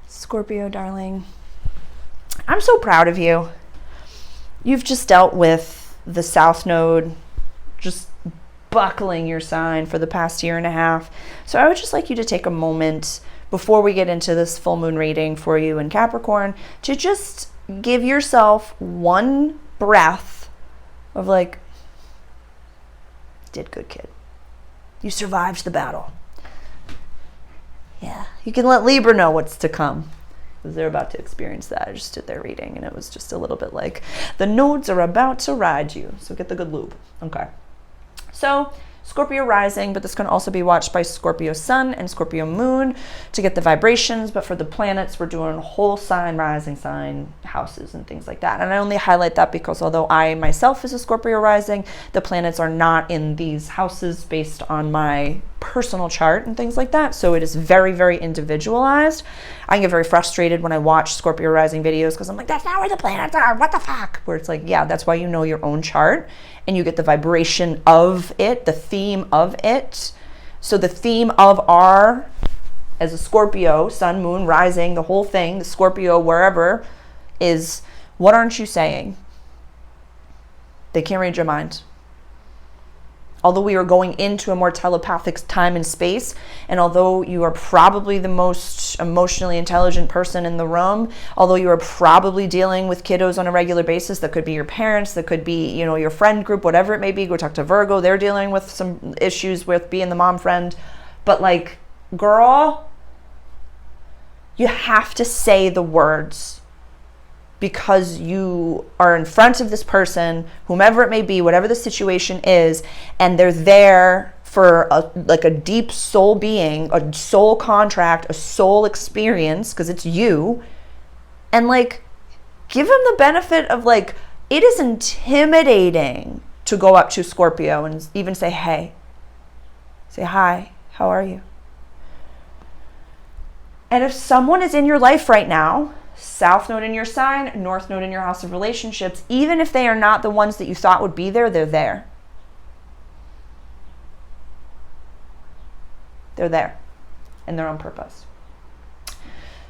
Scorpio, darling, I'm so proud of you. You've just dealt with the South Node just buckling your sign for the past year and a half. So I would just like you to take a moment before we get into this full moon reading for you in Capricorn to just give yourself one breath of like, did good, kid. You survived the battle. Yeah, you can let Libra know what's to come, because they're about to experience that. I just did their reading, and it was just a little bit like, the nodes are about to ride you, so get the good lube. Okay. So, Scorpio rising, but this can also be watched by Scorpio sun and Scorpio moon to get the vibrations. But for the planets, we're doing whole sign, rising sign, houses, and things like that. And I only highlight that because although I myself is a Scorpio rising, the planets are not in these houses based on my personal chart and things like that. So it is very, very individualized. I get very frustrated when I watch Scorpio rising videos because I'm like, that's not where the planets are. What the fuck? Where it's like, yeah, that's why you know your own chart and you get the vibration of it, the theme of it. So the theme of our, as a Scorpio, sun, moon, rising, the whole thing, the Scorpio, wherever, is what aren't you saying? They can't read your mind. Although we are going into a more telepathic time and space, and although you are probably the most emotionally intelligent person in the room, although you are probably dealing with kiddos on a regular basis, that could be your parents, that could be, you know, your friend group, whatever it may be, go talk to Virgo, they're dealing with some issues with being the mom friend. But like, girl, you have to say the words. Because you are in front of this person, whomever it may be, whatever the situation is, and they're there for a deep soul being, a soul contract, a soul experience, because it's you. And like, give them the benefit of like, it is intimidating to go up to Scorpio and even say, hey, say hi, how are you? And if someone is in your life right now, South node in your sign, North node in your house of relationships, even if they are not the ones that you thought would be there, they're there. They're there, and they're on purpose.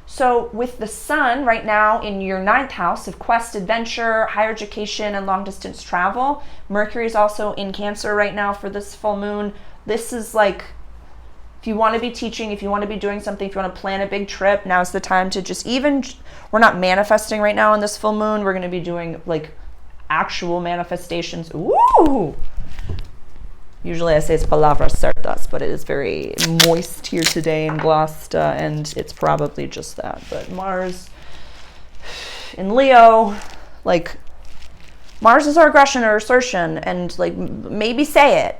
So with the sun right now in your 9th house of quest, adventure, higher education, and long distance travel, Mercury is also in Cancer right now for this full moon. This is like, if you want to be teaching, if you want to be doing something, if you want to plan a big trip, now's the time to just we're not manifesting right now on this full moon. We're going to be doing like actual manifestations. Ooh! Usually I say it's palabras certas, but it is very moist here today in Gloucester, and it's probably just that. But Mars in Leo, like, Mars is our aggression or assertion, and like, maybe say it.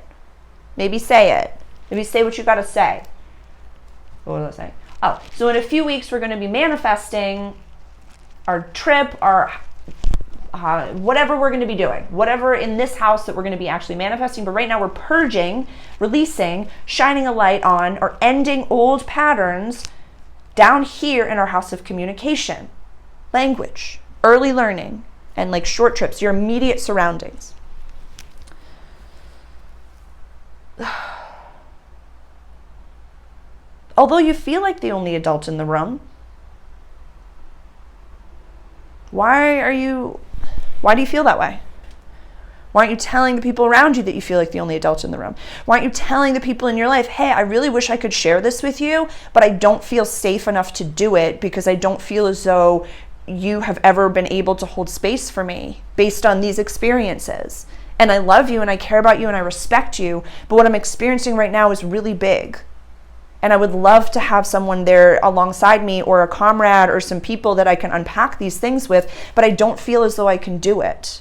Maybe say it. Maybe say what you got to say. What was I saying? Oh, so in a few weeks, we're going to be manifesting our trip, our whatever we're going to be doing, whatever in this house that we're going to be actually manifesting. But right now we're purging, releasing, shining a light on, or ending old patterns down here in our house of communication, language, early learning, and like short trips, your immediate surroundings. Although you feel like the only adult in the room, why do you feel that way? Why aren't you telling the people around you that you feel like the only adult in the room? Why aren't you telling the people in your life, hey, I really wish I could share this with you, but I don't feel safe enough to do it because I don't feel as though you have ever been able to hold space for me based on these experiences. And I love you and I care about you and I respect you, but what I'm experiencing right now is really big. And I would love to have someone there alongside me, or a comrade, or some people that I can unpack these things with, but I don't feel as though I can do it.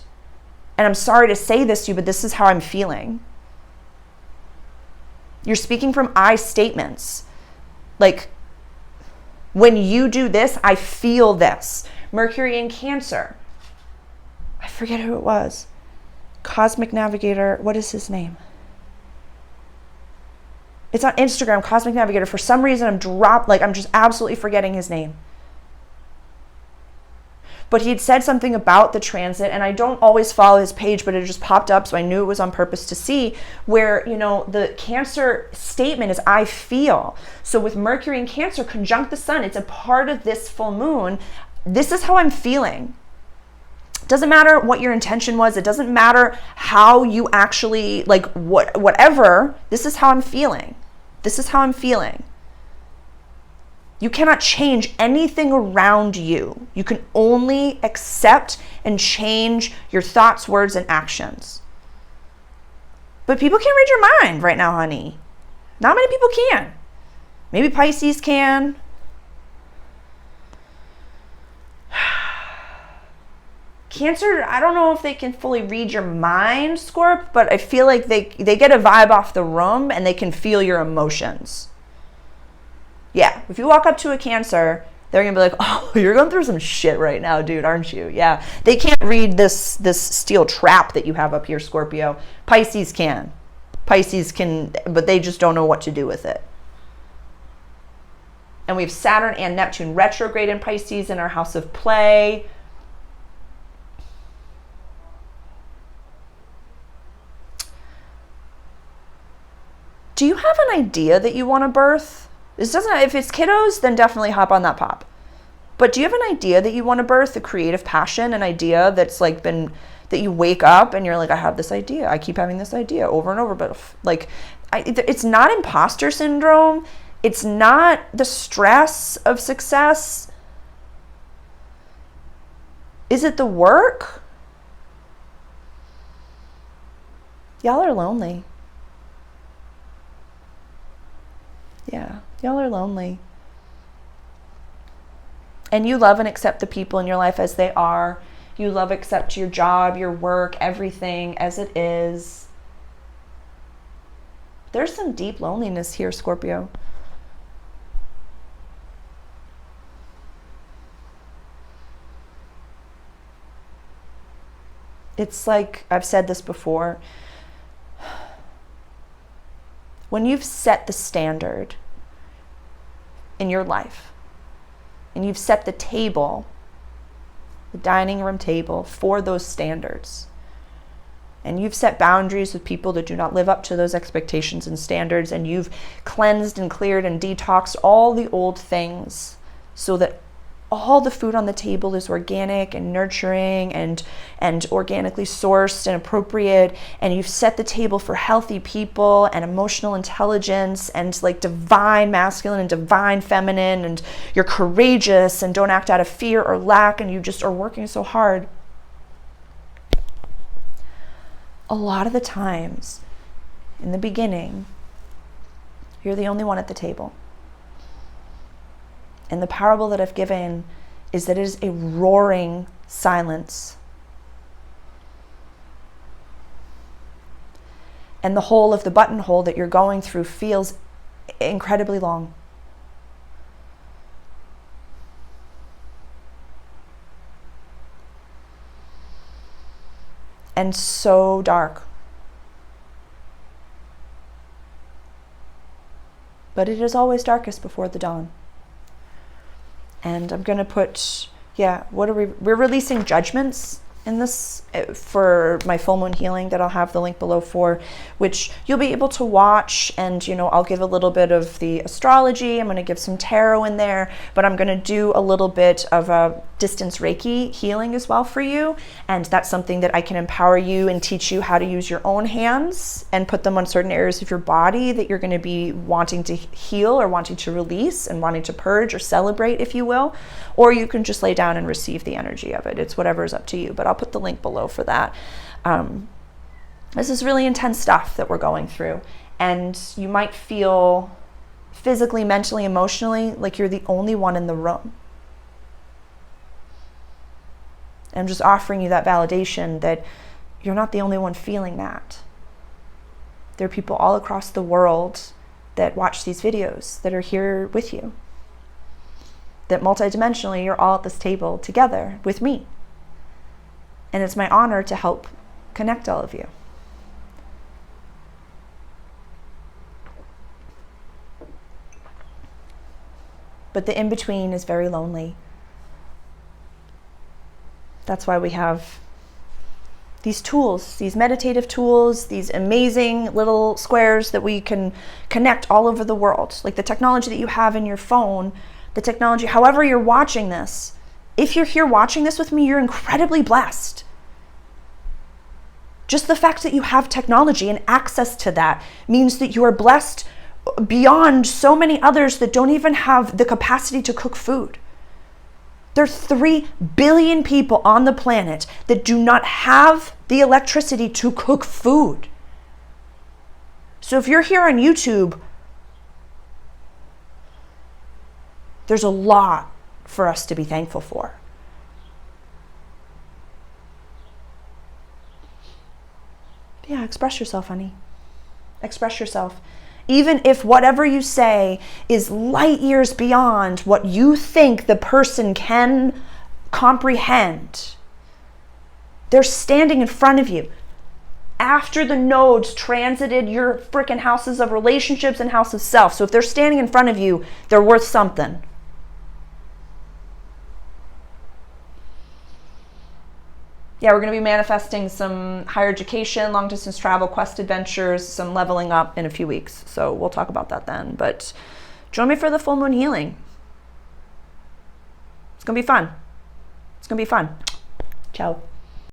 And I'm sorry to say this to you, but this is how I'm feeling. You're speaking from I statements. Like, when you do this, I feel this. Mercury in Cancer. I forget who it was. Cosmic Navigator. What is his name? It's on Instagram, Cosmic Navigator. For some reason, I'm just absolutely forgetting his name. but he'd said something about the transit, and I don't always follow his page, but it just popped up, so I knew it was on purpose to see, where, you know, the Cancer statement is I feel. So with Mercury in Cancer conjunct the sun, it's a part of this full moon. This is how I'm feeling. Doesn't matter what your intention was. It doesn't matter how you actually, like, whatever. This is how I'm feeling. This is how I'm feeling. You cannot change anything around you. You can only accept and change your thoughts, words, and actions. But people can't read your mind right now, honey. Not many people can. Maybe Pisces can. Cancer, I don't know if they can fully read your mind, Scorp, but I feel like they get a vibe off the room and they can feel your emotions. Yeah, if you walk up to a Cancer, they're going to be like, oh, you're going through some shit right now, dude, aren't you? Yeah, they can't read this steel trap that you have up here, Scorpio. Pisces can. Pisces can, but they just don't know what to do with it. And we have Saturn and Neptune retrograde in Pisces in our house of play. Do you have an idea that you want to birth? This doesn't, if it's kiddos, then definitely hop on that pop. But do you have an idea that you want to birth, a creative passion, an idea that's like been, that you wake up and you're like, I have this idea. I keep having this idea over and over, but like, it's not imposter syndrome. It's not the stress of success. Is it the work? Y'all are lonely. Yeah, y'all are lonely. And you love and accept the people in your life as they are. You love, accept your job, your work, everything as it is. There's some deep loneliness here, Scorpio. It's like, I've said this before, when you've set the standard in your life and you've set the table, the dining room table for those standards, and you've set boundaries with people that do not live up to those expectations and standards, and you've cleansed and cleared and detoxed all the old things so that all the food on the table is organic and nurturing and organically sourced and appropriate, and you've set the table for healthy people and emotional intelligence and like divine masculine and divine feminine, and you're courageous and don't act out of fear or lack, and you just are working so hard. A lot of the times in the beginning, you're the only one at the table. And the parable that I've given is that it is a roaring silence. And the hole of the buttonhole that you're going through feels incredibly long. And so dark. But it is always darkest before the dawn. And I'm going to put, we're releasing judgments in this for my full moon healing that I'll have the link below for, which you'll be able to watch. And, I'll give a little bit of the astrology. I'm going to give some tarot in there, but I'm going to do a little bit of a distance Reiki healing as well for you. And that's something that I can empower you and teach you how to use your own hands and put them on certain areas of your body that you're going to be wanting to heal or wanting to release and wanting to purge or celebrate, if you will. Or you can just lay down and receive the energy of it. It's whatever is up to you, but I'll put the link below for that. This is really intense stuff that we're going through, and you might feel physically, mentally, emotionally like you're the only one in the room. I'm just offering you that validation that you're not the only one feeling that. There are people all across the world that watch these videos that are here with you. That multidimensionally, you're all at this table together with me. And it's my honor to help connect all of you. But the in-between is very lonely. That's why we have these tools, these meditative tools, these amazing little squares that we can connect all over the world. Like the technology that you have in your phone, the technology, however you're watching this. If you're here watching this with me, you're incredibly blessed. Just the fact that you have technology and access to that means that you are blessed beyond so many others that don't even have the capacity to cook food. There are 3 billion people on the planet that do not have the electricity to cook food. So if you're here on YouTube, there's a lot for us to be thankful for. Yeah, express yourself, honey. Express yourself. Even if whatever you say is light years beyond what you think the person can comprehend, they're standing in front of you. After the nodes transited your freaking houses of relationships and house of self. So if they're standing in front of you, they're worth something. Yeah, we're going to be manifesting some higher education, long distance travel, quest adventures, some leveling up in a few weeks. So we'll talk about that then. But join me for the full moon healing. It's going to be fun. It's going to be fun. Ciao.